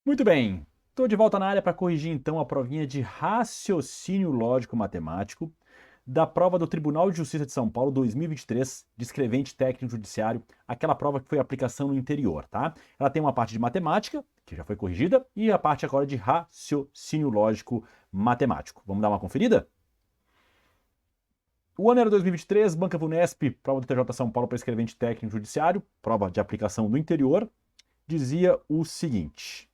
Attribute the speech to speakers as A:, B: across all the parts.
A: Muito bem, estou de volta na área para corrigir então a provinha de raciocínio lógico matemático da prova do Tribunal de Justiça de São Paulo 2023, de escrevente técnico judiciário, aquela prova que foi aplicação no interior, tá? Ela tem uma parte de matemática, que já foi corrigida, e a parte agora de raciocínio lógico matemático. Vamos dar uma conferida? O ano era 2023, Banca Vunesp, prova do TJ São Paulo para escrevente técnico judiciário, prova de aplicação no interior, dizia o seguinte: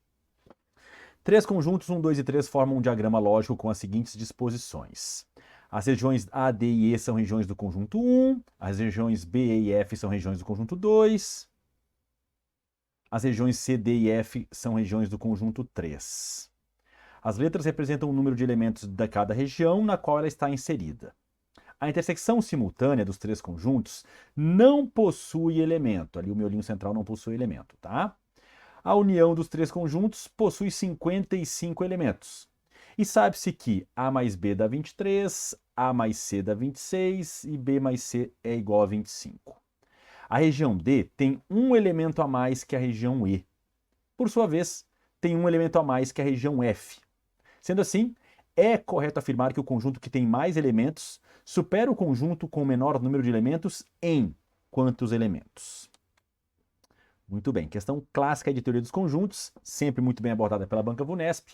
A: três conjuntos 1, 2 e 3 formam um diagrama lógico com as seguintes disposições. As regiões A, D e E são regiões do conjunto 1, as regiões B, E e F são regiões do conjunto 2, as regiões C, D e F são regiões do conjunto 3. As letras representam o número de elementos de cada região na qual ela está inserida. A intersecção simultânea dos três conjuntos não possui elemento. Ali o miolinho central não possui elemento, tá? A união dos três conjuntos possui 55 elementos. E sabe-se que A mais B dá 23, A mais C dá 26 e B mais C é igual a 25. A região D tem um elemento a mais que a região E. Por sua vez, tem um elemento a mais que a região F. Sendo assim, é correto afirmar que o conjunto que tem mais elementos supera o conjunto com o menor número de elementos em quantos elementos? Muito bem, questão clássica de teoria dos conjuntos, sempre muito bem abordada pela Banca Vunesp.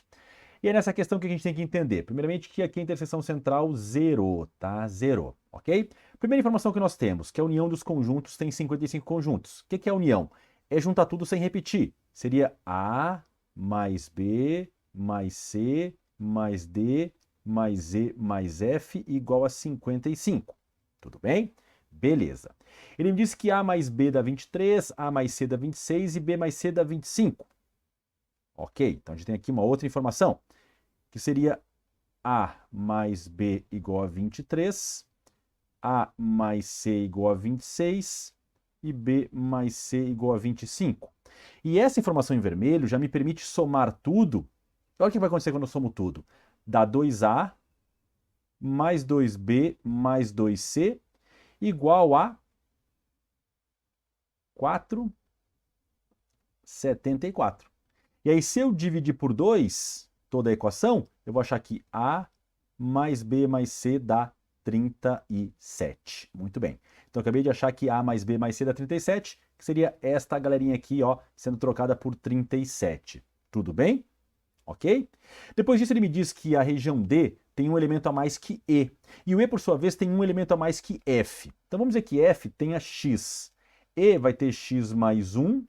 A: E é nessa questão que a gente tem que entender. Primeiramente, que aqui a interseção central zerou, tá? Zerou, ok? Primeira informação que nós temos, que a união dos conjuntos tem 55 conjuntos. O que é a união? É juntar tudo sem repetir. Seria A mais B mais C mais D mais E mais F igual a 55. Tudo bem? Beleza. Ele me disse que A mais B dá 23, A mais C dá 26 e B mais C dá 25. Ok, então a gente tem aqui uma outra informação, que seria A mais B igual a 23, A mais C igual a 26 e B mais C igual a 25. E essa informação em vermelho já me permite somar tudo. Olha o que vai acontecer quando eu somo tudo. Dá 2A mais 2B mais 2C igual a 4,74. E aí, se eu dividir por 2 toda a equação, eu vou achar que A mais B mais C dá 37. Muito bem. Então, eu acabei de achar que A mais B mais C dá 37, que seria esta galerinha aqui, ó, sendo trocada por 37. Tudo bem? Ok? Depois disso, ele me diz que a região D tem um elemento a mais que E. E o E, por sua vez, tem um elemento a mais que F. Então, vamos dizer que F tenha X. E vai ter X mais 1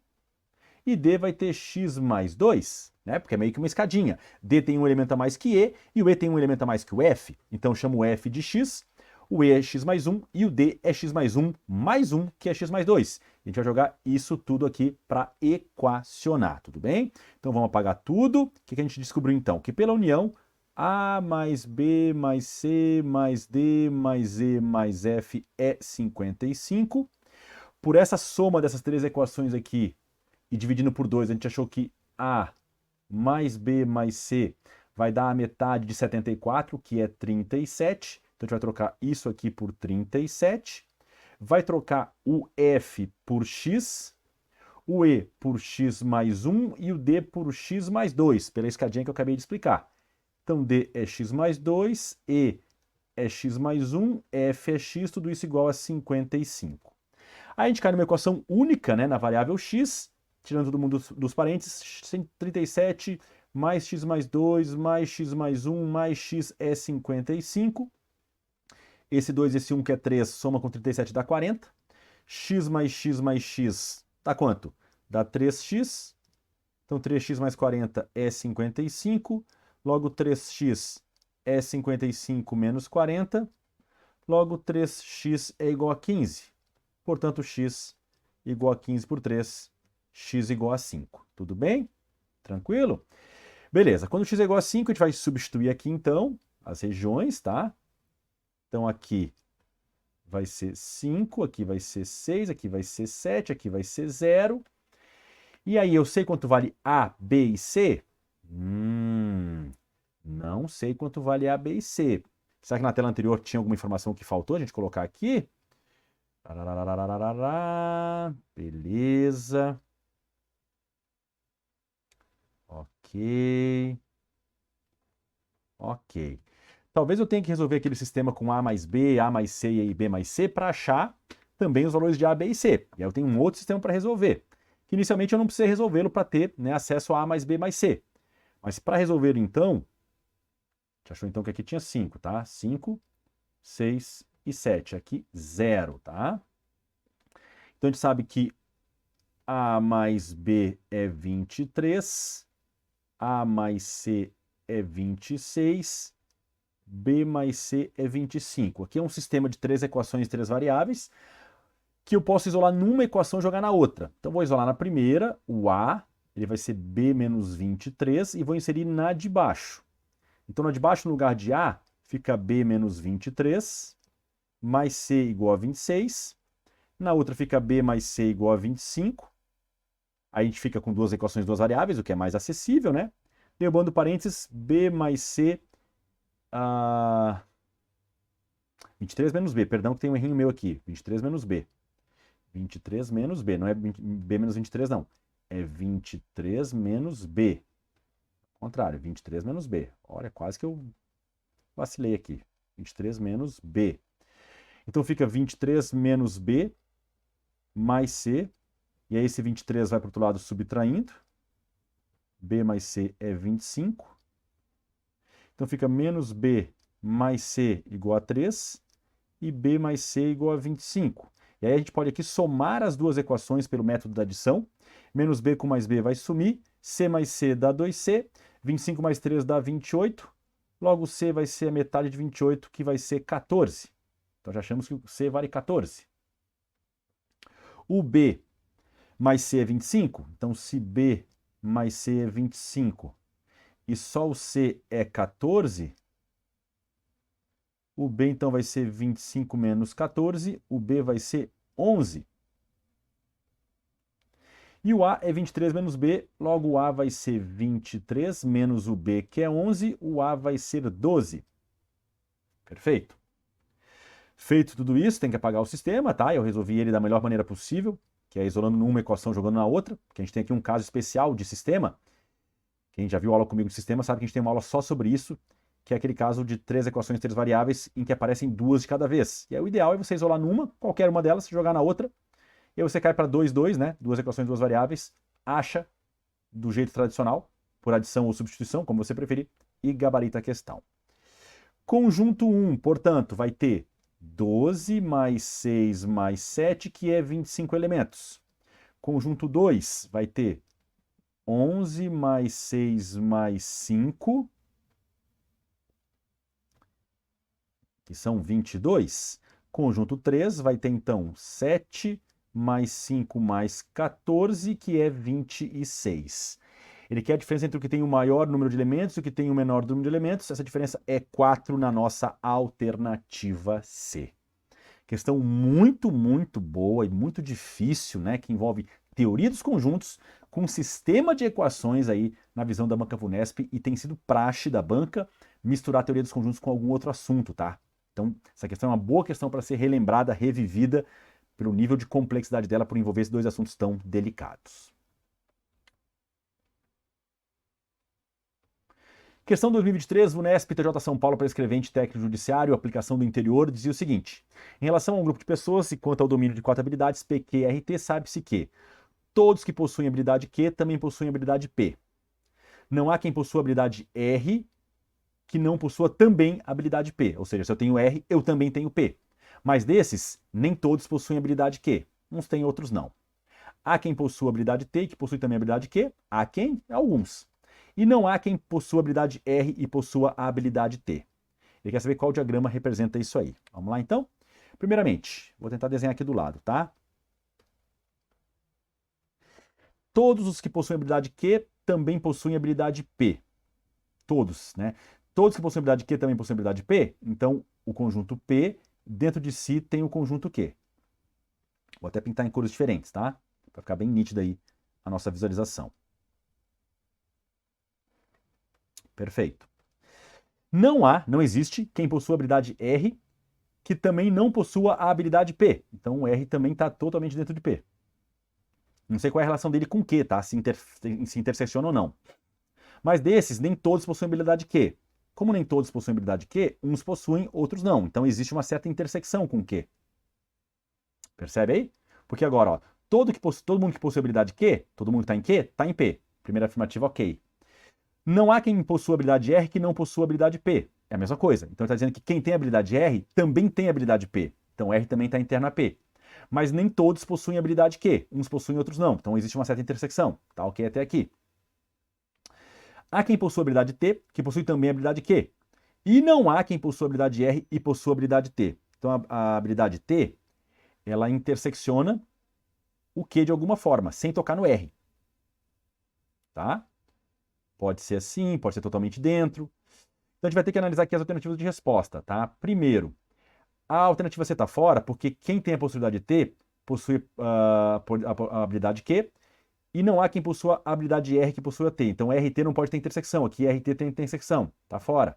A: e D vai ter X mais 2, né? Porque é meio que uma escadinha. D tem um elemento a mais que E o E tem um elemento a mais que o F. Então, eu chamo o F de X, o E é X mais 1 e o D é X mais 1, que é X mais 2. A gente vai jogar isso tudo aqui para equacionar, tudo bem? Então vamos apagar tudo. O que a gente descobriu então? Que pela união, A mais B mais C mais D mais E mais F é 55. Por essa soma dessas três equações aqui, e dividindo por 2, a gente achou que A mais B mais C vai dar a metade de 74, que é 37. Então a gente vai trocar isso aqui por 37. Vai trocar o F por X, o E por X mais 1 e o D por X mais 2, pela escadinha que eu acabei de explicar. Então D é X mais 2, E é X mais 1, F é X, tudo isso igual a 55. Aí a gente cai numa equação única, né, na variável X, tirando todo mundo dos parênteses, 137 mais x mais 2 mais x mais 1 mais x é 55. Esse 2 e esse 1 que é 3, soma com 37 dá 40. X mais x dá quanto? Dá 3x. Então 3x mais 40 é 55. Logo 3x é 55 menos 40. Logo 3x é igual a 15. Portanto, x igual a 15 por 3, x igual a 5. Tudo bem? Tranquilo? Beleza, quando x é igual a 5, a gente vai substituir aqui, então, as regiões, tá? Então, aqui vai ser 5, aqui vai ser 6, aqui vai ser 7, aqui vai ser 0. E aí, eu sei quanto vale A, B e C? Não sei quanto vale A, B e C. Será que na tela anterior tinha alguma informação que faltou a gente colocar aqui? Beleza. Ok. Ok. Ok. Talvez eu tenha que resolver aquele sistema com A mais B, A mais C e B mais C para achar também os valores de A, B e C. E aí eu tenho um outro sistema para resolver. Que inicialmente eu não precisei resolvê-lo para ter, né, acesso a A mais B mais C. Mas para resolver então, a gente achou então que aqui tinha 5, tá? 5, 6 e 7. Aqui 0, tá? Então a gente sabe que A mais B é 23, A mais C é 26, B mais C é 25. Aqui é um sistema de 3 equações e 3 variáveis que eu posso isolar numa equação e jogar na outra. Então vou isolar na primeira, o A, ele vai ser B menos 23 e vou inserir na de baixo. Então na de baixo, no lugar de A, fica B menos 23 mais C igual a 26. Na outra fica B mais C igual a 25. Aí a gente fica com duas equações, duas variáveis, o que é mais acessível, né? Derrubando parênteses, B mais C... 23 menos B, perdão que tem um errinho meu aqui. 23 menos B. 23 menos B, não é B menos 23 não. É 23 menos B. Ao contrário, 23 menos B. Olha, quase que eu vacilei aqui. 23 menos B. Então fica 23 menos B mais C. E aí esse 23 vai para o outro lado subtraindo. B mais C é 25. Então fica menos B mais C igual a 3 e B mais C igual a 25. E aí a gente pode aqui somar as duas equações pelo método da adição. Menos B com mais B vai sumir. C mais C dá 2C. 25 mais 3 dá 28. Logo C vai ser a metade de 28, que vai ser 14. Então já achamos que o C vale 14. O B mais C é 25. Então se B mais C é 25 e só o C é 14, o B então vai ser 25 menos 14, o B vai ser 11. E o A é 23 menos B, logo o A vai ser 23 menos o B, que é 11, o A vai ser 12. Perfeito. Feito tudo isso, tem que apagar o sistema, tá? Eu resolvi ele da melhor maneira possível, que é isolando numa equação, jogando na outra, que a gente tem aqui um caso especial de sistema. Quem já viu aula comigo de sistema sabe que a gente tem uma aula só sobre isso, que é aquele caso de 3 equações, 3 variáveis, em que aparecem 2 de cada vez. E aí o ideal é você isolar numa, qualquer uma delas, jogar na outra, e aí você cai para 2, 2, né? 2 equações, 2 variáveis, acha do jeito tradicional, por adição ou substituição, como você preferir, e gabarita a questão. Conjunto 1, portanto, vai ter 12 mais 6 mais 7, que é 25 elementos. Conjunto 2 vai ter 11 mais 6 mais 5, que são 22. Conjunto 3 vai ter, então, 7 mais 5 mais 14, que é 26. Ele quer a diferença entre o que tem o maior número de elementos e o que tem o menor número de elementos. Essa diferença é 4 na nossa alternativa C. Questão muito, muito boa e muito difícil, né? Que envolve teoria dos conjuntos com um sistema de equações aí na visão da banca VUNESP, e tem sido praxe da banca misturar a teoria dos conjuntos com algum outro assunto, tá? Então, essa questão é uma boa questão para ser relembrada, revivida, pelo nível de complexidade dela, por envolver esses dois assuntos tão delicados. Questão 2023, VUNESP, TJ São Paulo, para escrevente técnico judiciário, aplicação do interior, dizia o seguinte: em relação a um grupo de pessoas e quanto ao domínio de 4 habilidades P, Q e RT, sabe-se que todos que possuem habilidade Q também possuem habilidade P. Não há quem possua habilidade R que não possua também habilidade P. Ou seja, se eu tenho R, eu também tenho P. Mas desses, nem todos possuem habilidade Q. Uns têm, outros não. Há quem possua habilidade T, que possui também habilidade Q. Há quem? Alguns. E não há quem possua habilidade R e possua a habilidade T. Ele quer saber qual diagrama representa isso aí. Vamos lá, então? Primeiramente, vou tentar desenhar aqui do lado, tá? Todos os que possuem habilidade Q também possuem habilidade P. Todos, né? Todos que possuem habilidade Q também possuem habilidade P. Então, o conjunto P, dentro de si, tem o conjunto Q. Vou até pintar em cores diferentes, tá? Para ficar bem nítida aí a nossa visualização. Perfeito. Não existe quem possua a habilidade R que também não possua a habilidade P. Então o R também está totalmente dentro de P. Não sei qual é a relação dele com Q, tá? Se intersecciona ou não. Mas desses, nem todos possuem habilidade Q. Como nem todos possuem habilidade Q, uns possuem, outros não. Então existe uma certa intersecção com Q. Percebe aí? Porque agora, ó, todo mundo que possui habilidade Q, todo mundo que está em Q, está em P. Primeira afirmativa, ok. Não há quem possua habilidade R que não possua habilidade P. É a mesma coisa. Então ele está dizendo que quem tem habilidade R também tem habilidade P. Então R também está interno a P. Mas nem todos possuem habilidade Q. Uns possuem, outros não. Então existe uma certa intersecção. Tá ok até aqui. Há quem possua habilidade T, que possui também habilidade Q. E não há quem possua habilidade R e possua habilidade T. Então a habilidade T, ela intersecciona o Q de alguma forma, sem tocar no R. Tá? Pode ser assim, pode ser totalmente dentro. Então a gente vai ter que analisar aqui as alternativas de resposta, tá? Primeiro, a alternativa C está fora porque quem tem a possibilidade T possui a habilidade Q e não há quem possua a habilidade R que possua T. Então RT não pode ter intersecção. Aqui RT tem intersecção, tá fora.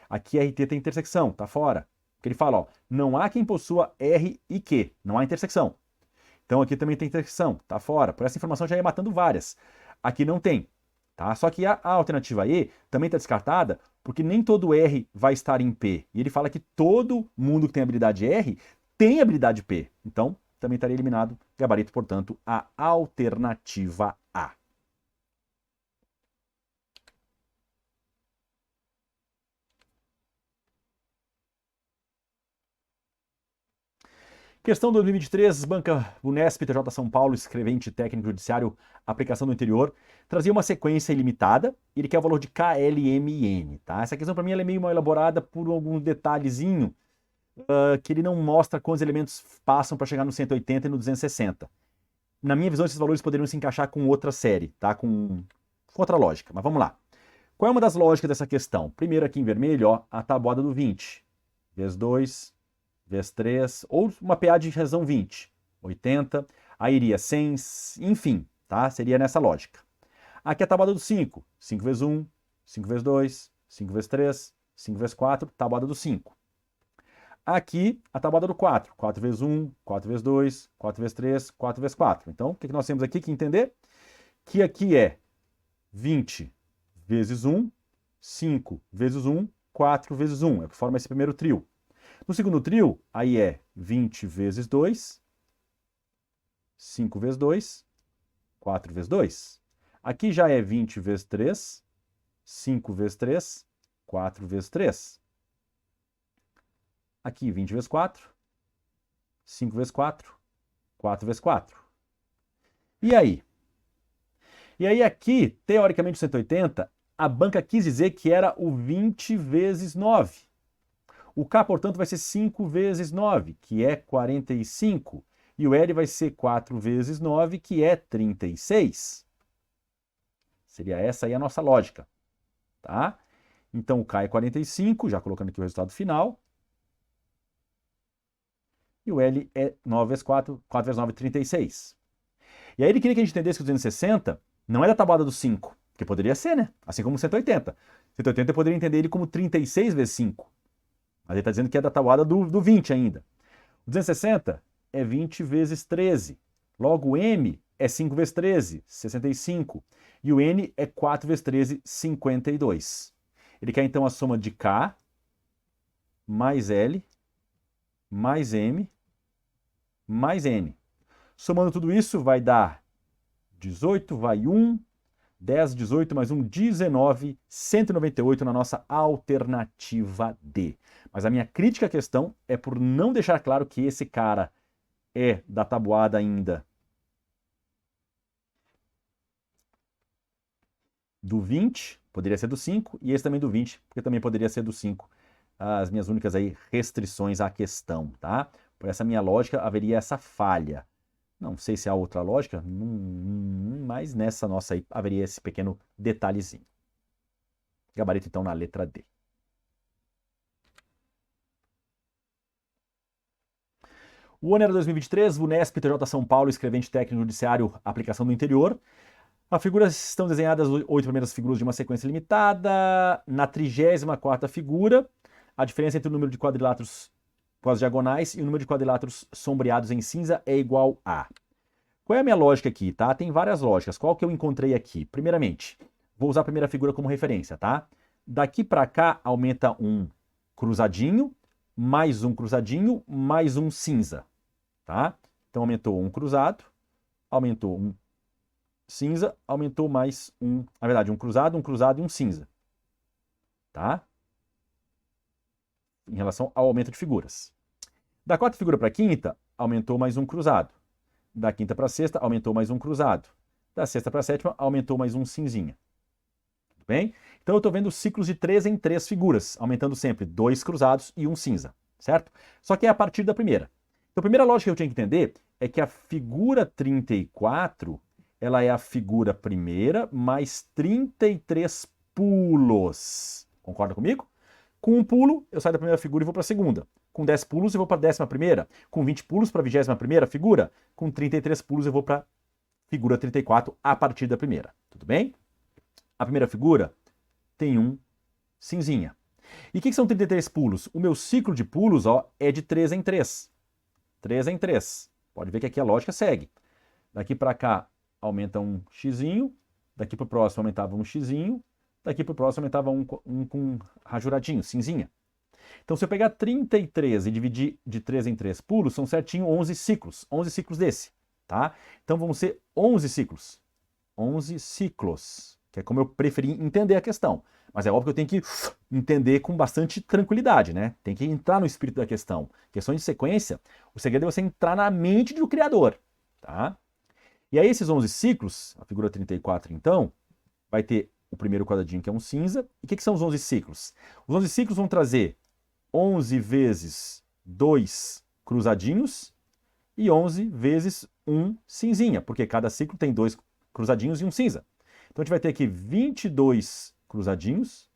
A: Aqui RT tem intersecção, tá fora. Porque ele fala, ó, não há quem possua R e Q, não há intersecção. Então aqui também tem intersecção, tá fora. Por essa informação já ia matando várias. Aqui não tem. Tá? Só que a alternativa E também está descartada porque nem todo R vai estar em P. E ele fala que todo mundo que tem habilidade R tem habilidade P. Então, também estaria eliminado. Gabarito, portanto, a alternativa A. Questão 2023, Banca Unesp, TJ São Paulo, escrevente técnico judiciário, aplicação do interior, trazia uma sequência ilimitada, e ele quer o valor de KLMN, tá? Essa questão para mim ela é meio mal elaborada por algum detalhezinho que ele não mostra quantos elementos passam para chegar no 180 e no 260. Na minha visão, esses valores poderiam se encaixar com outra série, tá? Com outra lógica, mas vamos lá. Qual é uma das lógicas dessa questão? Primeiro aqui em vermelho, ó, a tabuada do 20, vezes 2, vezes 3, ou uma PA de razão 20, 80, aí iria 100, enfim, tá? Seria nessa lógica. Aqui a tabuada do 5, 5 vezes 1, 5 vezes 2, 5 vezes 3, 5 vezes 4, tabuada do 5. Aqui a tabuada do 4, 4 vezes 1, 4 vezes 2, 4 vezes 3, 4 vezes 4. Então, o que nós temos aqui que entender? Que aqui é 20 vezes 1, 5 vezes 1, 4 vezes 1. É o que forma esse primeiro trio. No segundo trio, aí é 20 vezes 2, 5 vezes 2, 4 vezes 2. Aqui já é 20 vezes 3, 5 vezes 3, 4 vezes 3. Aqui 20 vezes 4, 5 vezes 4, 4 vezes 4. E aí? E aí aqui, teoricamente, o 180, a banca quis dizer que era o 20 vezes 9. O K, portanto, vai ser 5 vezes 9, que é 45. E o L vai ser 4 vezes 9, que é 36. Seria essa aí a nossa lógica, tá? Então o K é 45, já colocando aqui o resultado final. E o L é 9 vezes 4, 4 vezes 9, 36. E aí ele queria que a gente entendesse que o 260 não é da tabuada do 5, que poderia ser, né? Assim como o 180. 180 eu poderia entender ele como 36 vezes 5. Mas ele está dizendo que é da tabuada do 20 ainda. O 260 é 20 vezes 13. Logo, o M é 5 vezes 13, 65. E o N é 4 vezes 13, 52. Ele quer então a soma de K mais L mais M mais N. Somando tudo isso vai dar 18, vai 1, 10, 18 mais 1, 19, 198 na nossa alternativa D. Mas a minha crítica à questão é por não deixar claro que esse cara é da tabuada ainda do 20, poderia ser do 5, e esse também do 20, porque também poderia ser do 5. As minhas únicas aí restrições à questão, tá? Por essa minha lógica, haveria essa falha. Não sei se há outra lógica, mas nessa nossa aí haveria esse pequeno detalhezinho. Gabarito, então, na letra D. O ano era 2023, Unesp, TJ São Paulo, escrevente técnico judiciário, aplicação do interior. As figuras estão desenhadas, 8 primeiras figuras de uma sequência limitada. Na 34ª figura, a diferença entre o número de quadriláteros com as diagonais e o número de quadriláteros sombreados em cinza é igual a... Qual é a minha lógica aqui, tá? Tem várias lógicas. Qual que eu encontrei aqui? Primeiramente, Vou usar a primeira figura como referência, tá? Daqui para cá aumenta um cruzadinho, mais um cinza, tá? Então aumentou um cruzado, aumentou um cinza, aumentou mais um, na verdade, um cruzado e um cinza, tá? Em relação ao aumento de figuras. Da quarta figura para a quinta, aumentou mais um cruzado. Da quinta para a sexta, aumentou mais um cruzado. Da sexta para a sétima, aumentou mais um cinzinha. Tudo bem? Então eu estou vendo ciclos de 3 em 3 figuras, aumentando sempre 2 cruzados e um cinza, certo? Só que é a partir da primeira. Então a primeira lógica que eu tinha que entender é que a figura 34, ela é a figura primeira mais 33 pulos. Concorda comigo? Com um pulo, eu saio da primeira figura e vou para a segunda. Com 10 pulos, eu vou para a 11ª. Com 20 pulos, para a 21ª figura. Com 33 pulos, eu vou para a figura 34 a partir da primeira. Tudo bem? A primeira figura tem um cinzinha. E o que são 33 pulos? O meu ciclo de pulos, ó, é de 3 em 3. 3 em 3. Pode ver que aqui a lógica segue. Daqui para cá aumenta um xizinho. Daqui para o próximo aumentava um xizinho. Daqui para o próximo aumentava um com rajuradinho, cinzinha. Então, se eu pegar 33 e dividir de 3 em 3 pulos, são certinho 11 ciclos. 11 ciclos desse, tá? Então, vão ser 11 ciclos. 11 ciclos, que é como eu preferi entender a questão. Mas é óbvio que eu tenho que entender com bastante tranquilidade, né? Tem que entrar no espírito da questão. Questões de sequência, o segredo é você entrar na mente do criador, tá? E aí, esses 11 ciclos, a figura 34, então, vai ter o primeiro quadradinho, que é um cinza. E o que são os 11 ciclos? Os 11 ciclos vão trazer 11 vezes 2 cruzadinhos e 11 vezes 1 cinzinha, porque cada ciclo tem 2 cruzadinhos e um cinza. Então a gente vai ter aqui 22 cruzadinhos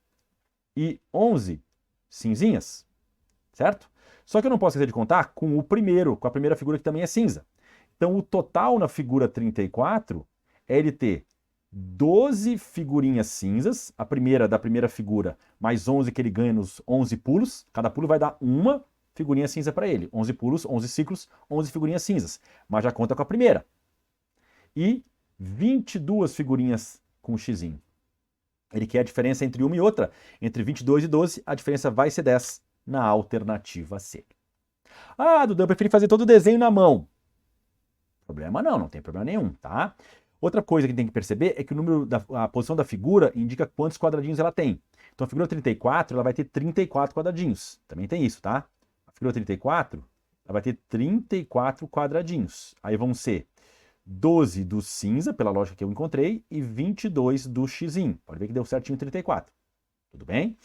A: e 11 cinzinhas, certo? Só que eu não posso esquecer de contar com a primeira figura que também é cinza. Então o total na figura 34 é ele ter 12 figurinhas cinzas, a primeira da primeira figura, mais 11 que ele ganha nos 11 pulos. Cada pulo vai dar uma figurinha cinza para ele. 11 pulos, 11 ciclos, 11 figurinhas cinzas. Mas já conta com a primeira. E 22 figurinhas com o xizinho. Ele quer a diferença entre uma e outra. Entre 22 e 12, a diferença vai ser 10 na alternativa C. Ah, Dudu, eu preferi fazer todo o desenho na mão. Problema não tem problema nenhum, tá? Outra coisa que tem que perceber é que a posição da figura indica quantos quadradinhos ela tem. Então a figura 34 ela vai ter 34 quadradinhos. Também tem isso, tá? A figura 34 ela vai ter 34 quadradinhos. Aí vão ser 12 do cinza, pela lógica que eu encontrei, e 22 do xizinho. Pode ver que deu certinho 34. Tudo bem?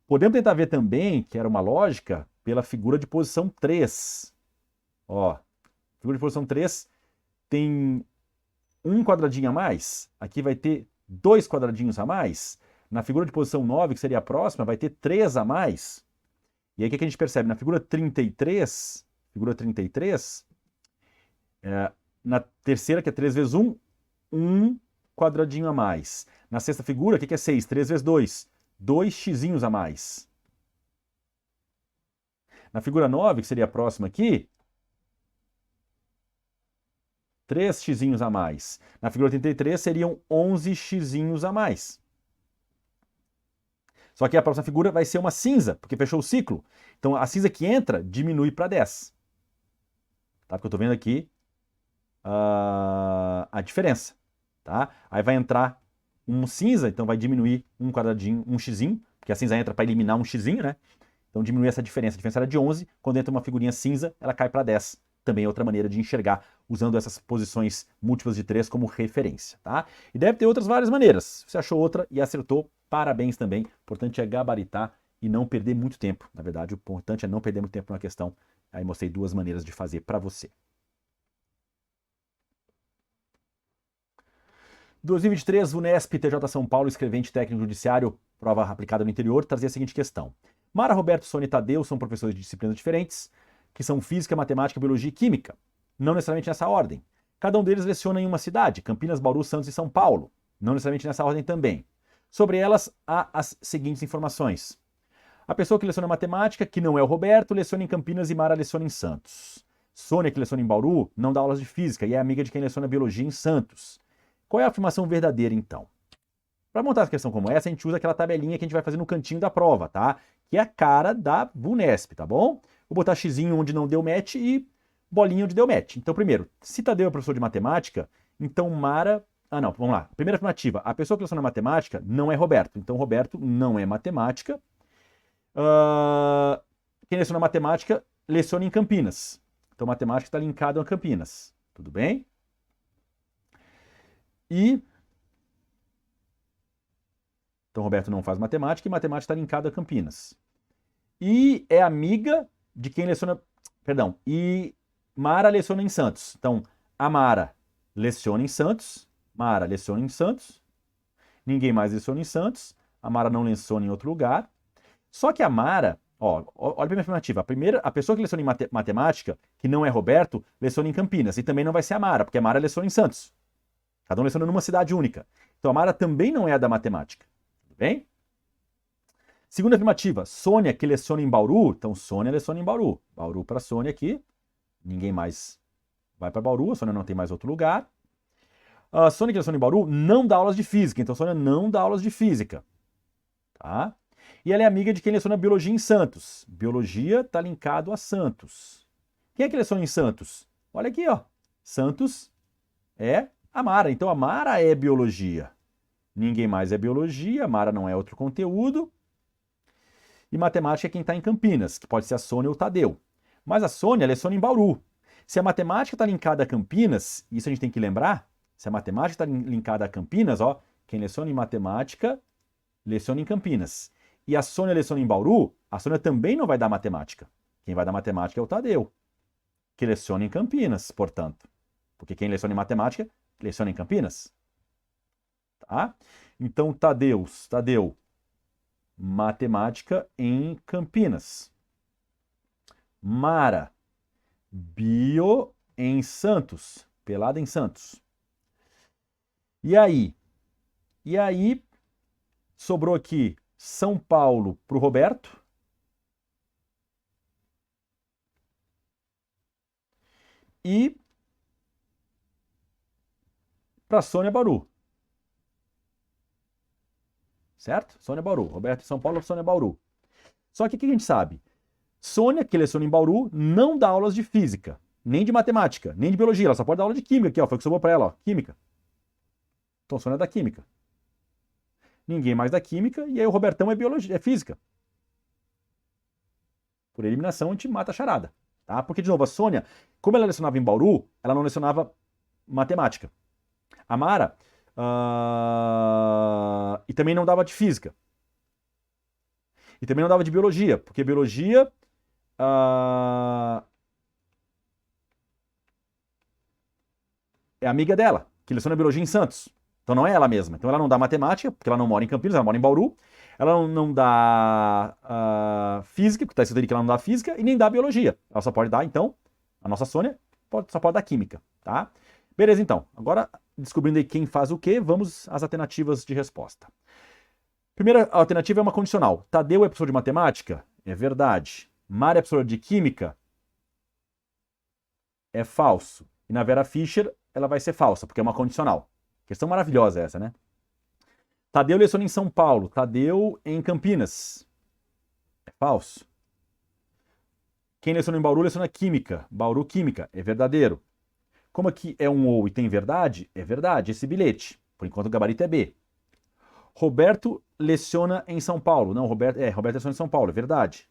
A: Podemos tentar ver também, que era uma lógica, pela figura de posição 3. Ó, figura de posição 3 tem um quadradinho a mais, aqui vai ter 2 quadradinhos a mais. Na figura de posição 9, que seria a próxima, vai ter 3 a mais. E aí o que a gente percebe? Na figura 33, na terceira, que é 3 vezes 1, um quadradinho a mais. Na sexta figura, o que é 6? 3 vezes 2, 2 xizinhos a mais. Na figura 9, que seria a próxima aqui, 3 xizinhos a mais. Na figura 33 seriam 11 xizinhos a mais. Só que a próxima figura vai ser uma cinza, porque fechou o ciclo. Então a cinza que entra diminui para 10. Tá? Porque eu estou vendo aqui a diferença. Tá? Aí vai entrar um cinza, então vai diminuir um quadradinho, um xizinho, porque a cinza entra para eliminar um xizinho, né? Então diminui essa diferença. A diferença era de 11, quando entra uma figurinha cinza, ela cai para 10. Também é outra maneira de enxergar, usando essas posições múltiplas de 3 como referência, tá? E deve ter outras várias maneiras. Se você achou outra e acertou, parabéns também. O importante é gabaritar e não perder muito tempo. Na verdade, o importante é não perder muito tempo numa questão. Aí mostrei 2 maneiras de fazer para você. 2023, Unesp, TJ São Paulo, escrevente técnico judiciário, prova aplicada no interior, trazia a seguinte questão. Mara, Roberto, Sônia e Tadeu são professores de disciplinas diferentes, que são física, matemática, biologia e química. Não necessariamente nessa ordem. Cada um deles leciona em uma cidade, Campinas, Bauru, Santos e São Paulo. Não necessariamente nessa ordem também. Sobre elas, há as seguintes informações. A pessoa que leciona matemática, que não é o Roberto, leciona em Campinas e Mara leciona em Santos. Sônia, que leciona em Bauru, não dá aulas de física e é amiga de quem leciona biologia em Santos. Qual é a afirmação verdadeira, então? Para montar uma questão como essa, a gente usa aquela tabelinha que a gente vai fazer no cantinho da prova, tá? Que é a cara da VUNESP, tá bom? Vou botar xizinho onde não deu match e bolinha onde deu match. Então, primeiro, se Tadeu é professor de matemática, então Mara... Ah, não, vamos lá. Primeira afirmativa, a pessoa que leciona matemática não é Roberto. Então, Roberto não é matemática. Quem leciona matemática, leciona em Campinas. Então, matemática está linkado a Campinas. Tudo bem? Então, Roberto não faz matemática e matemática está linkado a Campinas. E é amiga de quem leciona... Perdão. E Mara leciona em Santos. Então, a Mara leciona em Santos. Mara leciona em Santos. Ninguém mais leciona em Santos. A Mara não leciona em outro lugar. Só que a Mara... Ó, olha a primeira afirmativa. A pessoa que leciona em matemática, que não é Roberto, leciona em Campinas. E também não vai ser a Mara, porque a Mara leciona em Santos. Cada um leciona numa cidade única. Então, a Mara também não é a da matemática. Tudo bem? Segunda afirmativa, Sônia que leciona em Bauru, então Sônia leciona em Bauru. Bauru para Sônia aqui, ninguém mais vai para Bauru, a Sônia não tem mais outro lugar. A Sônia que leciona em Bauru não dá aulas de física, então Sônia não dá aulas de física. Tá? E ela é amiga de quem leciona biologia em Santos. Biologia está linkado a Santos. Quem é que leciona em Santos? Olha aqui, ó. Santos é a Mara, então a Mara é biologia. Ninguém mais é biologia, a Mara não é outro conteúdo. E matemática é quem está em Campinas, que pode ser a Sônia ou o Tadeu. Mas a Sônia leciona em Bauru. Se a matemática está linkada a Campinas, isso a gente tem que lembrar, se a matemática está linkada a Campinas, ó, quem leciona em matemática, leciona em Campinas. E a Sônia leciona em Bauru, a Sônia também não vai dar matemática. Quem vai dar matemática é o Tadeu, que leciona em Campinas, portanto. Porque quem leciona em matemática, leciona em Campinas. Tá? Então, Tadeu, matemática em Campinas. Mara, bio em Santos, pelada em Santos. E aí? Sobrou aqui São Paulo para o Roberto. E para Sônia Bauru. Certo? Sônia Bauru. Roberto em São Paulo, Sônia Bauru. Só que o que a gente sabe? Sônia, que leciona em Bauru, não dá aulas de física, nem de matemática, nem de biologia. Ela só pode dar aula de química aqui, ó. Foi o que sobrou para ela, ó. Química. Então, Sônia é da química. Ninguém mais da química, e aí o Robertão é biologia, é física. Por eliminação, a gente mata a charada. Tá? Porque, de novo, a Sônia, como ela lecionava em Bauru, ela não lecionava matemática. A Mara, e também não dava de física. E também não dava de biologia, porque biologia é amiga dela, que leciona biologia em Santos. Então não é ela mesma. Então ela não dá matemática, porque ela não mora em Campinas, ela mora em Bauru. Ela não dá física, porque está escrito ali que ela não dá física, e nem dá biologia. Ela só pode dar, então, a nossa Sônia só pode dar química, tá? Beleza, então. Agora, descobrindo aí quem faz o quê, vamos às alternativas de resposta. Primeira alternativa é uma condicional. Tadeu é professor de matemática? É verdade. Mara é professora de química? É falso. E na Vera Fischer, ela vai ser falsa, porque é uma condicional. Questão maravilhosa essa, né? Tadeu leciona em São Paulo. Tadeu em Campinas? É falso. Quem leciona em Bauru leciona química. Bauru, química. É verdadeiro. Como aqui é um ou e tem verdade, é verdade esse bilhete. Por enquanto o gabarito é B. Roberto leciona em São Paulo. Não, Roberto leciona em São Paulo, é verdade.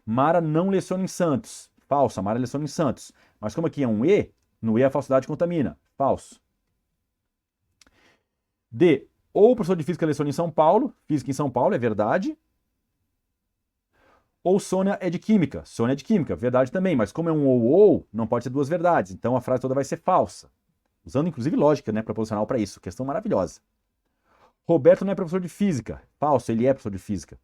A: Mara não leciona em Santos. Falsa, Mara leciona em Santos. Mas como aqui é um E, no E a falsidade contamina. Falso. D. Ou o professor de física leciona em São Paulo. Física em São Paulo, é verdade. Ou Sônia é de química. Sônia é de química, verdade também. Mas como é um ou, não pode ser duas verdades. Então a frase toda vai ser falsa. Usando inclusive lógica, né, proposicional para isso. Questão maravilhosa. Roberto não é professor de física. Falso, ele é professor de física.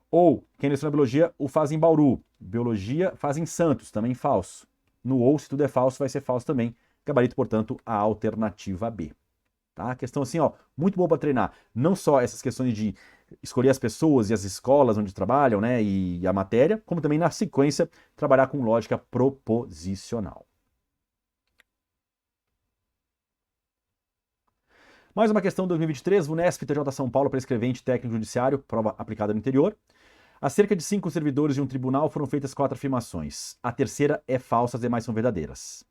A: Ou, quem leciona biologia o faz em Bauru. Biologia faz em Santos, também falso. No ou, se tudo é falso, vai ser falso também. Gabarito, portanto, a alternativa B. Tá? Questão assim, ó, muito boa para treinar. Não só essas questões de escolher as pessoas e as escolas onde trabalham, né, e a matéria, como também na sequência trabalhar com lógica proposicional. Mais uma questão de 2023, VUNESP, TJ São Paulo, prescrevente técnico judiciário, prova aplicada no interior. Há cerca de 5 servidores de um tribunal foram feitas 4 afirmações. A terceira é falsa, as demais são verdadeiras.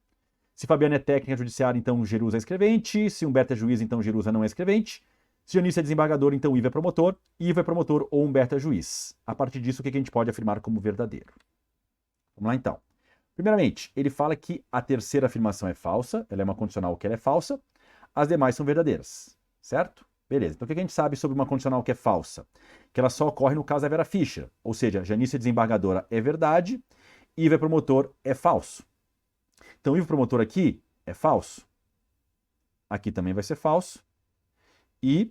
A: Se Fabiana é técnica judiciária, então Jerusa é escrevente. Se Humberto é juiz, então Jerusa não é escrevente. Se Janice é desembargador, então Ivo é promotor. Ivo é promotor ou Humberto é juiz. A partir disso, o que a gente pode afirmar como verdadeiro? Vamos lá, então. Primeiramente, ele fala que a terceira afirmação é falsa. Ela é uma condicional que ela é falsa. As demais são verdadeiras, certo? Beleza. Então, o que a gente sabe sobre uma condicional que é falsa? Que ela só ocorre no caso da Vera Fischer. Ou seja, Janice é desembargadora é verdade. Ivo é promotor é falso. Então, Ivo promotor aqui é falso. Aqui também vai ser falso. E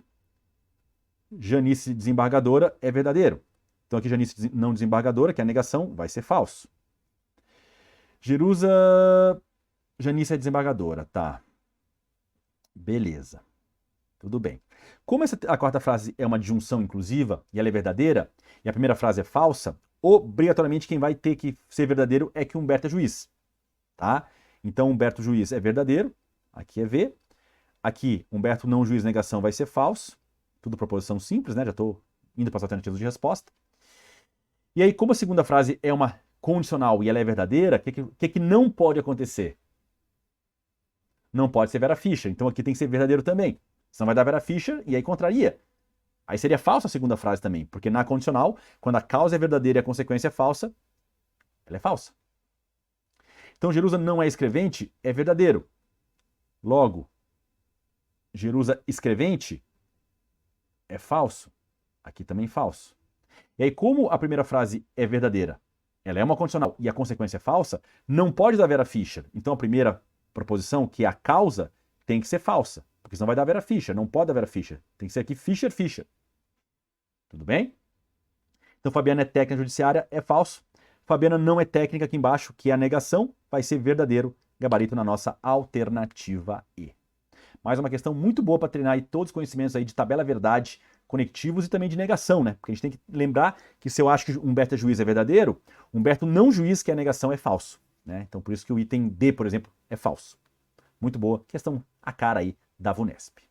A: Janice desembargadora é verdadeiro. Então, aqui Janice não desembargadora, que é a negação, vai ser falso. Jerusa, Janice é desembargadora, tá. Beleza. Tudo bem. Como a quarta frase é uma disjunção inclusiva e ela é verdadeira, e a primeira frase é falsa, obrigatoriamente quem vai ter que ser verdadeiro é que Humberto é juiz. Tá? Então, Humberto juiz é verdadeiro, aqui é V. Aqui, Humberto não juiz negação vai ser falso. Tudo proposição simples, né? Já estou indo para as alternativas de resposta. E aí, como a segunda frase é uma condicional e ela é verdadeira, o que não pode acontecer? Não pode ser Vera Fischer, então aqui tem que ser verdadeiro também. Senão vai dar Vera Fischer e aí contraria. Aí seria falsa a segunda frase também, porque na condicional, quando a causa é verdadeira e a consequência é falsa, ela é falsa. Então, Jerusa não é escrevente, é verdadeiro. Logo, Jerusa escrevente é falso. Aqui também falso. E aí, como a primeira frase é verdadeira, ela é uma condicional e a consequência é falsa, não pode dar Vera Fischer. Então, a primeira proposição, que é a causa, tem que ser falsa. Porque senão vai dar Vera Fischer. Não pode dar Vera Fischer. Tem que ser aqui Fischer, Fischer. Tudo bem? Então, Fabiana é técnica judiciária, é falso. Fabiana não é técnica aqui embaixo, que é a negação, vai ser verdadeiro, gabarito na nossa alternativa E. Mais uma questão muito boa para treinar aí todos os conhecimentos aí de tabela verdade, conectivos e também de negação, né? Porque a gente tem que lembrar que se eu acho que Humberto é juiz é verdadeiro, Humberto não juiz, que é a negação, é falso, né? Então por isso que o item D, por exemplo, é falso. Muito boa, questão a cara aí da VUNESP.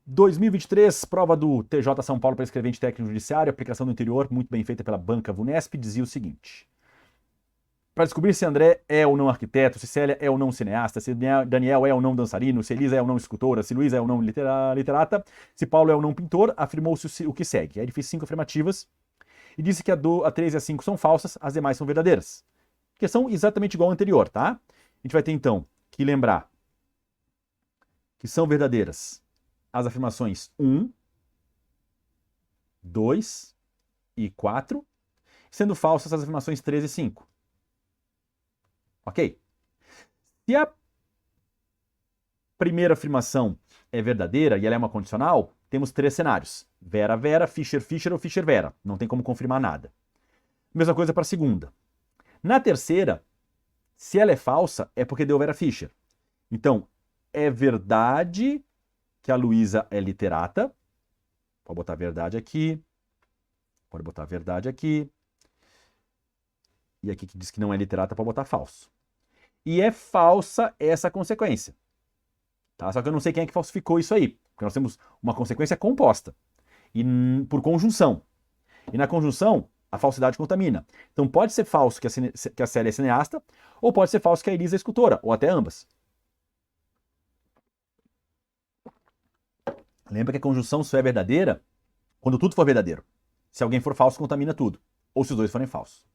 A: 2023, prova do TJ São Paulo para escrevente técnico judiciário, aplicação do interior, muito bem feita pela banca VUNESP, dizia o seguinte: para descobrir se André é ou não arquiteto, se Célia é ou não cineasta, se Daniel é ou não dançarino, se Elisa é ou não escultora, se Luísa é ou não literata, se Paulo é ou não pintor, afirmou-se o que segue. Aí ele fez 5 afirmativas e disse que a 3 e a 5 são falsas, as demais são verdadeiras. Questão exatamente igual à anterior, tá? A gente vai ter então que lembrar que são verdadeiras as afirmações 1, 2 e 4, sendo falsas as afirmações 3 e 5. Ok? Se a primeira afirmação é verdadeira e ela é uma condicional, temos 3 cenários. Vera, Vera, Fischer, Fischer ou Fischer, Vera. Não tem como confirmar nada. Mesma coisa para a segunda. Na terceira, se ela é falsa, é porque deu Vera Fischer. Então, é verdade que a Luísa é literata. Pode botar verdade aqui. Pode botar verdade aqui. E aqui que diz que não é literata, pode botar falso. E é falsa essa consequência. Tá? Só que eu não sei quem é que falsificou isso aí. Porque nós temos uma consequência composta. E por conjunção. E na conjunção, a falsidade contamina. Então pode ser falso que a Célia é cineasta, ou pode ser falso que a Elisa é escultora, ou até ambas. Lembra que a conjunção só é verdadeira quando tudo for verdadeiro. Se alguém for falso, contamina tudo. Ou se os dois forem falsos.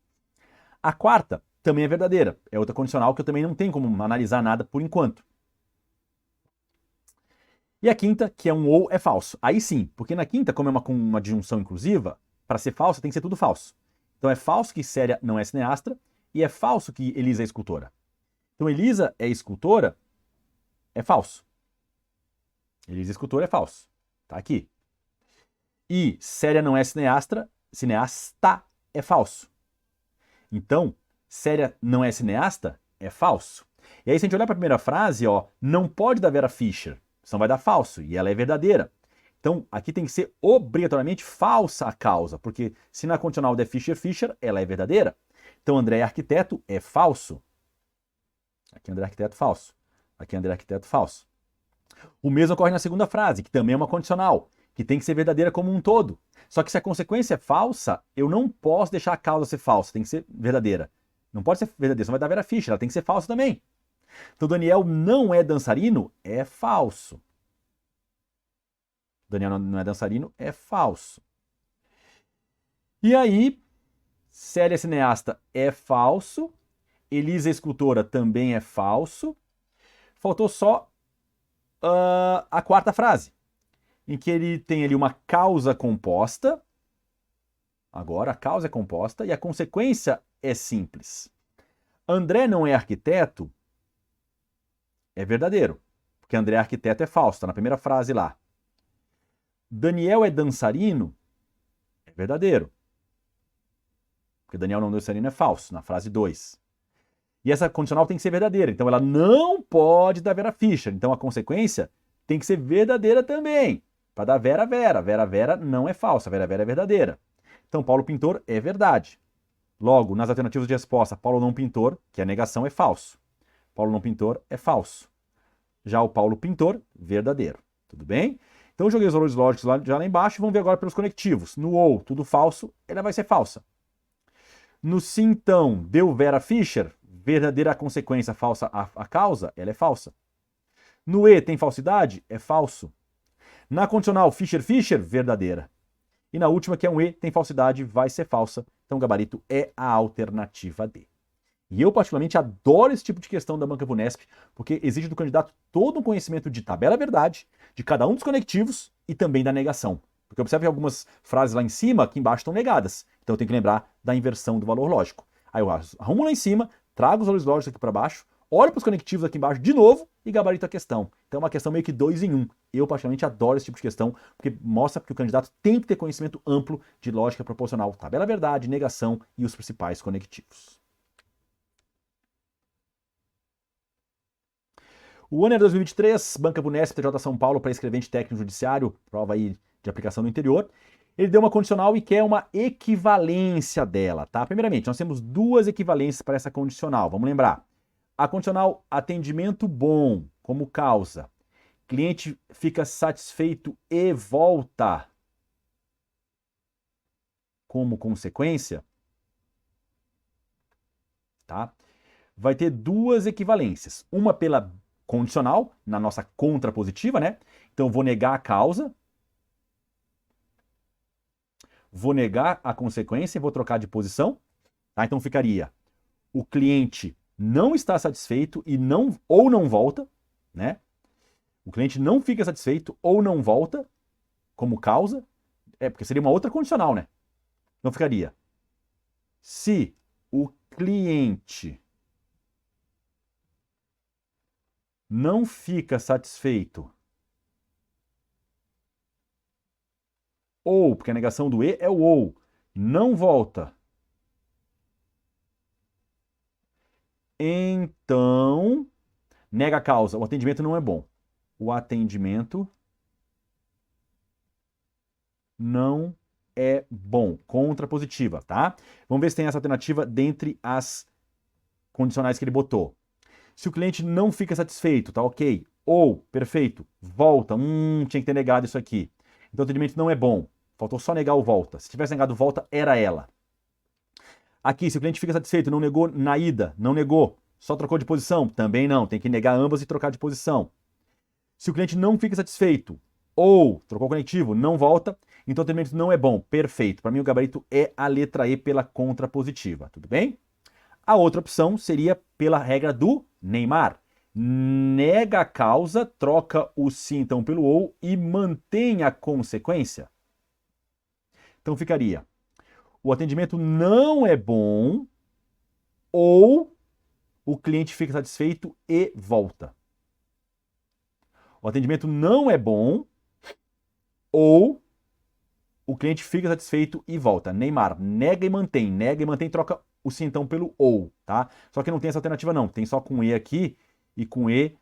A: A quarta também é verdadeira. É outra condicional que eu também não tenho como analisar nada por enquanto. E a quinta, que é um ou, é falso. Aí sim, porque na quinta, como é uma disjunção inclusiva, para ser falsa tem que ser tudo falso. Então é falso que Célia não é cineasta e é falso que Elisa é escultora. Então Elisa é escultora, é falso. Elisa é escultora é falso. Tá aqui. E Célia não é cineasta é falso. Então, Célia não é cineasta é falso. E aí se a gente olhar para a primeira frase, ó, não pode dar Vera Fischer, senão vai dar falso, e ela é verdadeira. Então, aqui tem que ser obrigatoriamente falsa a causa, porque se na condicional der Fischer, Fischer, ela é verdadeira. Então, André é arquiteto é falso. Aqui André é arquiteto falso. Aqui André arquiteto, falso. O mesmo ocorre na segunda frase, que também é uma condicional, que tem que ser verdadeira como um todo. Só que se a consequência é falsa, eu não posso deixar a causa ser falsa, tem que ser verdadeira. Não pode ser verdadeira, senão vai dar Vera Fischer, ela tem que ser falsa também. Então Daniel não é dançarino, é falso. Daniel não é dançarino, é falso. E aí, Célia cineasta é falso, Elisa escultora também é falso. Faltou só a quarta frase, em que ele tem ali uma causa composta. Agora, a causa é composta e a consequência é simples. André não é arquiteto, é verdadeiro, porque André arquiteto é falso, está na primeira frase lá. Daniel é dançarino, é verdadeiro, porque Daniel não é dançarino é falso, na frase 2. E essa condicional tem que ser verdadeira, então ela não pode dar Vera Fischer, então a consequência tem que ser verdadeira também, para dar Vera Vera. Vera Vera não é falsa, Vera Vera é verdadeira. Então Paulo Pintor é verdade. Logo, nas alternativas de resposta, Paulo não pintor, que a negação é falso. Paulo não pintor é falso. Já o Paulo pintor, verdadeiro. Tudo bem? Então eu joguei os valores lógicos já lá embaixo e vamos ver agora pelos conectivos. No ou, tudo falso, ela vai ser falsa. No sim, então, deu Vera Fischer, verdadeira a consequência, falsa a causa, ela é falsa. No e, tem falsidade? É falso. Na condicional Fischer, Fischer, verdadeira. E na última, que é um e, tem falsidade, vai ser falsa. Então o gabarito é a alternativa D. E eu particularmente adoro esse tipo de questão da banca Vunesp, porque exige do candidato todo um conhecimento de tabela verdade, de cada um dos conectivos e também da negação. Porque observe que algumas frases lá em cima, aqui embaixo estão negadas. Então eu tenho que lembrar da inversão do valor lógico. Aí eu arrumo lá em cima, trago os valores lógicos aqui para baixo, olho para os conectivos aqui embaixo de novo e gabarito a questão. Então é uma questão meio que 2 em 1. Eu particularmente adoro esse tipo de questão, porque mostra que o candidato tem que ter conhecimento amplo de lógica proporcional, tabela verdade, negação e os principais conectivos. O ano é 2023, Banca Vunesp, TJ São Paulo, para escrevente técnico judiciário, prova aí de aplicação no interior. Ele deu uma condicional e quer uma equivalência dela, tá? Primeiramente, nós temos duas equivalências para essa condicional, vamos lembrar. A condicional atendimento bom, como causa. Cliente fica satisfeito e volta como consequência, tá? Vai ter duas equivalências. Uma pela condicional, na nossa contrapositiva, né? Então, vou negar a causa, vou negar a consequência e vou trocar de posição, tá? Então, ficaria o cliente não está satisfeito e ou não volta, né? O cliente não fica satisfeito ou não volta como causa, porque seria uma outra condicional, né? Então, ficaria se o cliente não fica satisfeito, ou, porque a negação do e é o ou, não volta, então, nega a causa, o atendimento não é bom. O atendimento não é bom, contrapositiva, tá? Vamos ver se tem essa alternativa dentre as condicionais que ele botou. Se o cliente não fica satisfeito, tá ok. Ou, perfeito, volta, tinha que ter negado isso aqui. Então o atendimento não é bom. Faltou só negar o volta. Se tivesse negado volta, era ela. Aqui, se o cliente fica satisfeito, não negou na ida, não negou, só trocou de posição, também não. Tem que negar ambas e trocar de posição. Se o cliente não fica satisfeito, ou trocou o conectivo, não volta, então o atendimento não é bom. Perfeito. Para mim o gabarito é a letra E pela contrapositiva, tudo bem? A outra opção seria pela regra do Neymar. Nega a causa, troca o sim então pelo ou e mantém a consequência. Então ficaria: o atendimento não é bom ou o cliente fica satisfeito e volta. O atendimento não é bom ou o cliente fica satisfeito e volta. Neymar, nega e mantém, troca o sim então pelo ou, tá? Só que não tem essa alternativa não, tem só com e aqui, e com e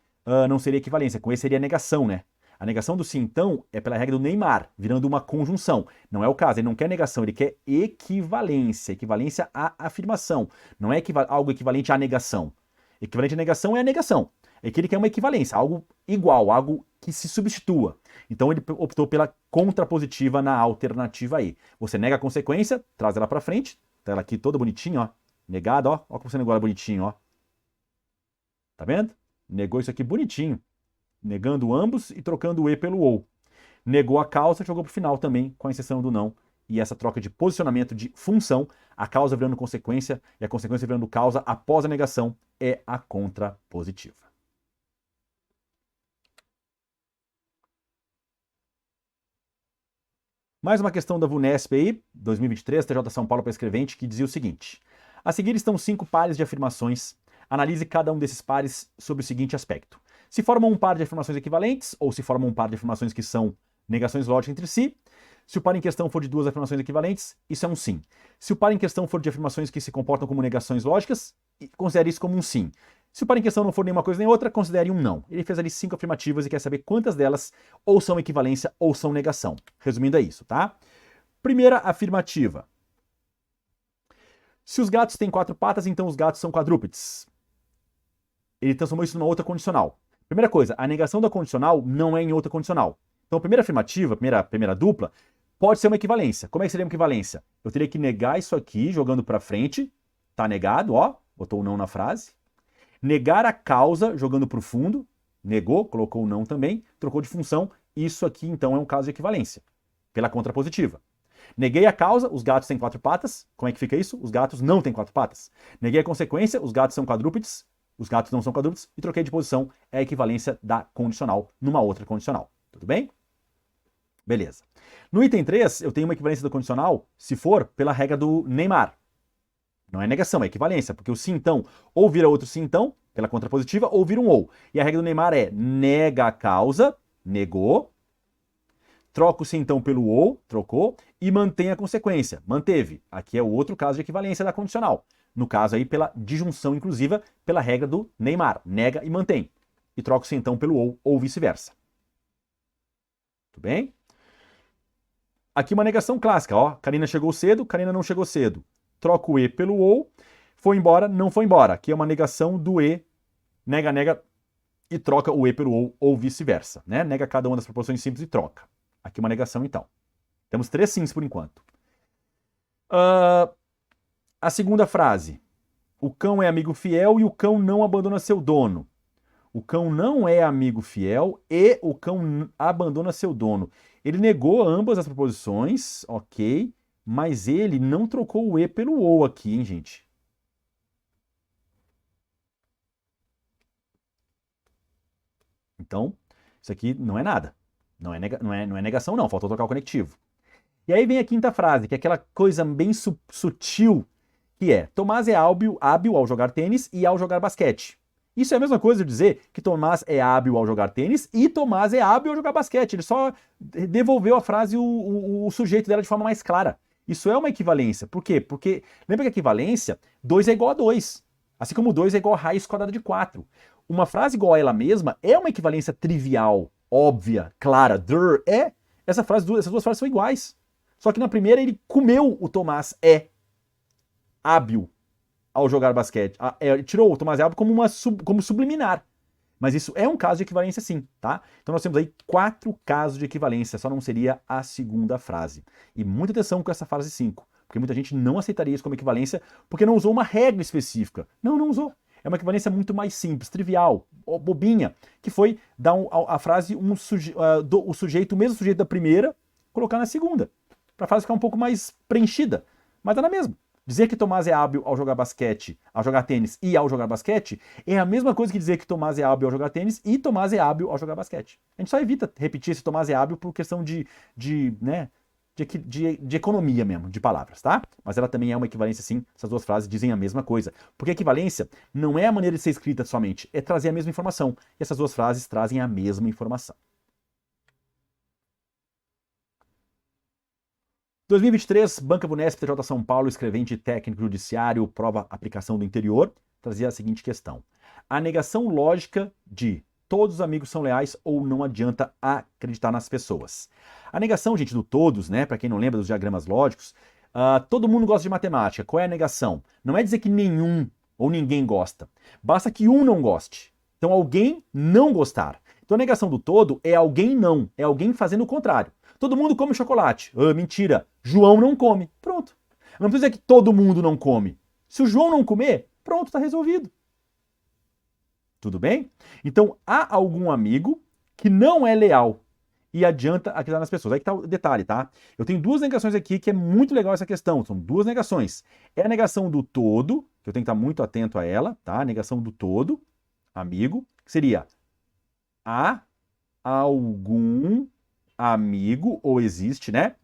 A: não seria equivalência, com e seria negação, né? A negação do sim então é pela regra do Neymar, virando uma conjunção. Não é o caso, ele não quer negação, ele quer equivalência, à afirmação. Não é algo equivalente à negação. Equivalente à negação é a negação. É que ele quer uma equivalência, algo igual, algo que se substitua. Então ele optou pela contrapositiva na alternativa E. Você nega a consequência, traz ela para frente, tá ela aqui toda bonitinha, ó, negada, ó como você negou ela bonitinho, ó. Tá vendo? Negou isso aqui bonitinho, negando ambos e trocando o E pelo OU. Negou a causa, jogou pro final também, com a exceção do não. E essa troca de posicionamento de função, a causa virando consequência e a consequência virando causa após a negação, é a contrapositiva. Mais uma questão da VUNESP aí, 2023, TJ São Paulo para escrevente, que dizia o seguinte: a seguir estão 5 pares de afirmações. Analise cada um desses pares sobre o seguinte aspecto: se formam um par de afirmações equivalentes ou se formam um par de afirmações que são negações lógicas entre si. Se o par em questão for de 2 afirmações equivalentes, isso é um sim. Se o par em questão for de afirmações que se comportam como negações lógicas, considere isso como um sim. Se o par em questão não for nenhuma coisa nem outra, considere um não. Ele fez ali 5 afirmativas e quer saber quantas delas ou são equivalência ou são negação. Resumindo é isso, tá? Primeira afirmativa. Se os gatos têm 4 patas, então os gatos são quadrúpedes. Ele transformou isso numa outra condicional. Primeira coisa, a negação da condicional não é em outra condicional. Então a primeira afirmativa, primeira dupla, pode ser uma equivalência. Como é que seria uma equivalência? Eu teria que negar isso aqui, jogando para frente, tá negado, ó, botou o não na frase. Negar a causa, jogando para o fundo, negou, colocou o não também, trocou de função, isso aqui então é um caso de equivalência, pela contrapositiva. Neguei a causa, os gatos têm 4 patas, como é que fica isso? Os gatos não têm 4 patas. Neguei a consequência, os gatos são quadrúpedes, os gatos não são quadrúpedes, e troquei de posição, é a equivalência da condicional numa outra condicional. Tudo bem? Beleza. No item 3, eu tenho uma equivalência da condicional, se for pela regra do Neymar. Não é negação, é equivalência, porque o sim então ou vira outro sim então, pela contrapositiva, ou vira um ou. E a regra do Neymar é nega a causa, negou, troca o sim então pelo ou, trocou, e mantém a consequência, manteve. Aqui é o outro caso de equivalência da condicional. No caso aí, pela disjunção inclusiva, pela regra do Neymar, nega e mantém. E troca o sim então pelo ou vice-versa. Tudo bem? Aqui uma negação clássica, ó. Karina chegou cedo, Karina não chegou cedo. Troca o E pelo ou, foi embora, não foi embora. Aqui é uma negação do E, nega, nega, e troca o E pelo ou vice-versa, né? Nega cada uma das proporções simples e troca. Aqui uma negação, então. Temos 3 sims por enquanto. A segunda frase. O cão é amigo fiel e o cão não abandona seu dono. O cão não é amigo fiel e o cão abandona seu dono. Ele negou ambas as proposições, ok, mas ele não trocou o E pelo ou aqui, hein, gente? Então, isso aqui não é nada. Não é negação, não. Faltou trocar o conectivo. E aí vem a quinta frase, que é aquela coisa bem sutil, que é: Tomás é hábil ao jogar tênis e ao jogar basquete. Isso é a mesma coisa de dizer que Tomás é hábil ao jogar tênis e Tomás é hábil ao jogar basquete. Ele só devolveu a frase, o sujeito dela de forma mais clara. Isso é uma equivalência. Por quê? Porque, lembra que a equivalência, 2 é igual a 2. Assim como 2 é igual a raiz quadrada de 4. Uma frase igual a ela mesma é uma equivalência trivial, óbvia, clara. Essas duas frases são iguais. Só que na primeira ele comeu o Tomás é hábil ao jogar basquete. Tirou o Tomás é hábil como subliminar. Mas isso é um caso de equivalência sim, tá? Então nós temos aí 4 casos de equivalência, só não seria a segunda frase. E muita atenção com essa frase 5, porque muita gente não aceitaria isso como equivalência porque não usou uma regra específica. Não usou. É uma equivalência muito mais simples, trivial, bobinha, que foi dar a frase o sujeito, o mesmo sujeito da primeira, colocar na segunda, para a frase ficar um pouco mais preenchida, mas dá na mesma. Dizer que Tomás é hábil ao jogar basquete, ao jogar tênis e ao jogar basquete é a mesma coisa que dizer que Tomás é hábil ao jogar tênis e Tomás é hábil ao jogar basquete. A gente só evita repetir esse Tomás é hábil por questão de economia mesmo, de palavras, tá? Mas ela também é uma equivalência sim, essas duas frases dizem a mesma coisa. Porque equivalência não é a maneira de ser escrita somente, é trazer a mesma informação. E essas duas frases trazem a mesma informação. 2023, Banca VUNESP, TJ São Paulo, escrevente técnico judiciário, prova aplicação do interior, trazia a seguinte questão: a negação lógica de todos os amigos são leais ou não adianta acreditar nas pessoas. A negação, gente, do todos, né, para quem não lembra dos diagramas lógicos, todo mundo gosta de matemática. Qual é a negação? Não é dizer que nenhum ou ninguém gosta. Basta que um não goste. Então, alguém não gostar. Então, a negação do todo é alguém não, é alguém fazendo o contrário. Todo mundo come chocolate. Ah, mentira, João não come. Pronto. Não precisa dizer que todo mundo não come. Se o João não comer, pronto, está resolvido. Tudo bem? Então, há algum amigo que não é leal e adianta acreditar nas pessoas. Aí que tá o detalhe, tá? Eu tenho duas negações aqui que é muito legal essa questão. São duas negações. É a negação do todo, que eu tenho que estar muito atento a ela, tá? A negação do todo, amigo, que seria há algum amigo, ou existe, né?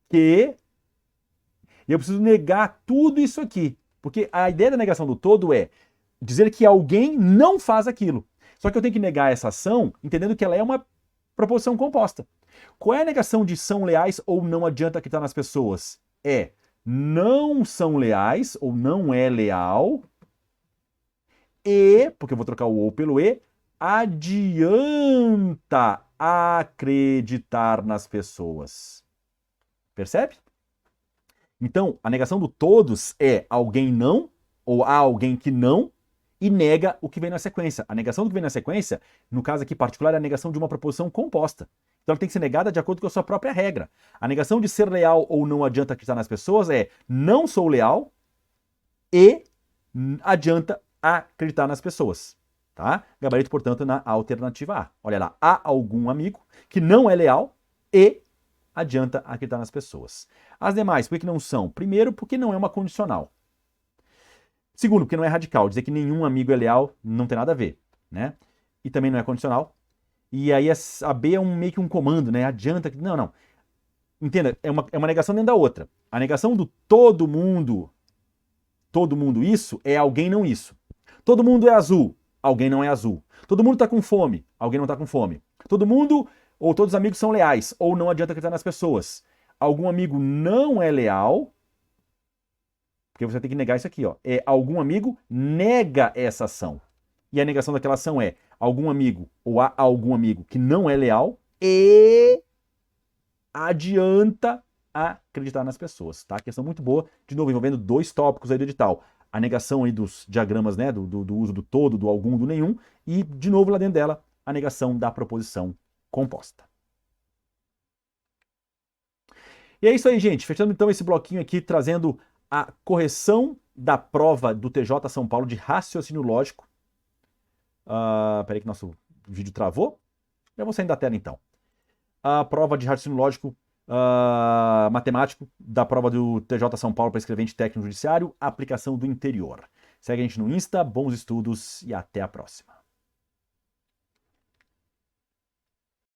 A: Que eu preciso negar tudo isso aqui. Porque a ideia da negação do todo é dizer que alguém não faz aquilo. Só que eu tenho que negar essa ação entendendo que ela é uma proposição composta. Qual é a negação de são leais ou não adianta acreditar nas pessoas? É não são leais ou não é leal e, porque eu vou trocar o ou pelo e, adianta acreditar nas pessoas. Percebe? Então, a negação do todos é alguém não ou há alguém que não e nega o que vem na sequência. A negação do que vem na sequência, no caso aqui particular, é a negação de uma proposição composta. Então ela tem que ser negada de acordo com a sua própria regra. A negação de ser leal ou não adianta acreditar nas pessoas é não sou leal e adianta acreditar nas pessoas. Tá? Gabarito, portanto, na alternativa A. Olha lá, há algum amigo que não é leal e adianta acreditar nas pessoas. As demais, por que não são? Primeiro, porque não é uma condicional. Segundo, porque não é radical. Dizer que nenhum amigo é leal não tem nada a ver, né? E também não é condicional. E aí a B é meio que um comando, né? Adianta... Não, não. Entenda, é uma negação dentro da outra. A negação do todo mundo isso, é alguém não isso. Todo mundo é azul, alguém não é azul. Todo mundo tá com fome, alguém não tá com fome. Todo mundo, ou todos os amigos são leais, ou não adianta acreditar nas pessoas. Algum amigo não é leal... Porque você tem que negar isso aqui, ó. É algum amigo nega essa ação. E a negação daquela ação é algum amigo ou há algum amigo que não é leal e adianta acreditar nas pessoas, tá? Questão muito boa, de novo, envolvendo dois tópicos aí do edital. A negação aí dos diagramas, né, do uso do todo, do algum, do nenhum, e, de novo, lá dentro dela, a negação da proposição composta. E é isso aí, gente. Fechando então esse bloquinho aqui, trazendo a correção da prova do TJ São Paulo de raciocínio lógico. Peraí que nosso vídeo travou. Eu vou sair da tela então. A prova de raciocínio lógico matemático da prova do TJ São Paulo para escrevente técnico judiciário, aplicação do interior. Segue a gente no Insta, bons estudos e até a próxima.